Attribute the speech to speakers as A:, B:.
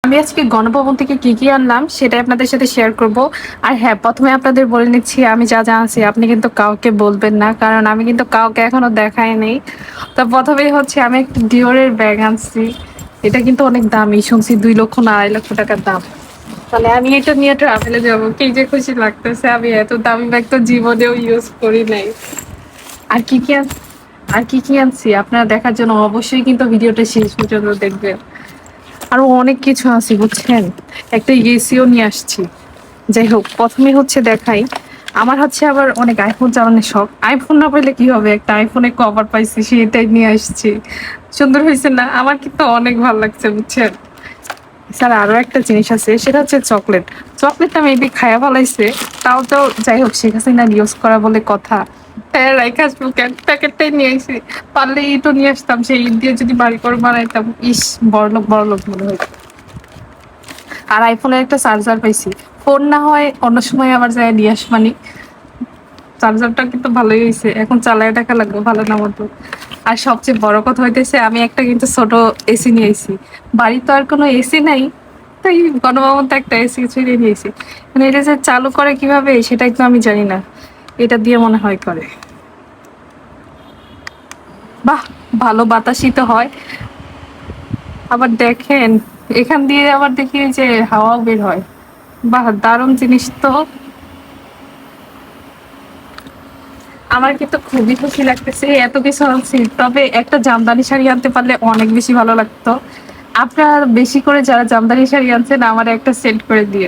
A: আমি আজকে গণভবন থেকে কি, কি আনলাম সেটাই আপনাদের সাথে শেয়ার করব। আর হ্যাঁ, ১ম এ আপনাদের বলে নিচ্ছি আমি যা আনছি আপনি কিন্তু কাউকে বলবেন না। কারণ আমি কিন্তু কাউকে এখনো দেখাই নাই। তো ১ম এই হচ্ছে আমি একটা Dior এর ব্যাগ আনছি। এটা কিন্তু অনেক দামি। শুনছি ২ লক্ষ না ২.৫ লক্ষ টাকার দাম। তাহলে আমি এটা নিয়ে ট্রাভেলে যাবো। কি যে খুশি লাগতেছে। আমি এত দামি ব্যাগ তো জীবনেও ইউজ করি নাই। আর কি, কি আন আর কি, কি আনছি আপনারা দেখার জন্য অবশ্যই কিন্তু ভিডিওটা শেষ পর্যন্ত দেখবেন। আরো অনেক কিছু আছে বুঝছেন। একটা এসিও নিয়ে আসছি। যাই হোক ১ম এ হচ্ছে দেখাই। আমার হচ্ছে আবার অনেক আইফোন চালানোর শখ। আইফোন না পাইলে কি হবে? একটা আইফোনের কভার পাইছি সেটাই নিয়ে আসছি। সুন্দর হইছে না? আমার কিন্তু অনেক ভাল লাগছে বুঝছেন। এছাড়া আরো একটা জিনিস আছে সেটা হচ্ছে চকলেট। চকলেটটা মেবি খাইয়া ফেলাইছে। তাও যাই হোক শেখ হাসিনার ইউজ করা বলে কথা। হ্যাঁ, রাইখা আসবো কেন? প্যাকেটটাই নিয়ে আইছি। পারলে ইটও নিয়ে আসতাম। সেই ইট দিয়ে যদি বাড়ি করে বানাইতাম। ইস! বড়লোক মনে হইতো। আর আইফোনের একটা চার্জার পাইছি। ফোন না হয় অন্য সময় আবার যাইয়া নিয়ে আসবানি। চার্জারটা কিন্তু ভালোই হইছে। এখন চালায়া দেখা লাগবে ভালো না মতো। আর সবচেয়ে বড় কথা হইতেছে আমি একটা কিন্তু ছোট এসি নিয়ে আইছি। বাড়িতে তো আর কোনো এসি নাই। তাই গণভবন তো একটা এসি ছিঁড়ে নিয়েছি। মানে এটা যে চালু করে কিভাবে সেটাই তো আমি জানি না। এটা দিয়ে মনে হয় করে। বাহ! ভালো বাতাসই তো হয়। আবার দেখেন এখান দিয়ে আবার দেখি যে হাওয়াও বের হয়। বাহ! দারুণ জিনিস তো। আমার কিন্তু খুবই খুশি লাগতেছে এত কিছু আনছি। তবে একটা জামদানি শাড়ি আনতে পারলে অনেক বেশি ভালো লাগতো। আপনারা বেশি করে যারা জামদানি শাড়ি আনছেন আমারে একটা সেন্ড করে দিয়েন।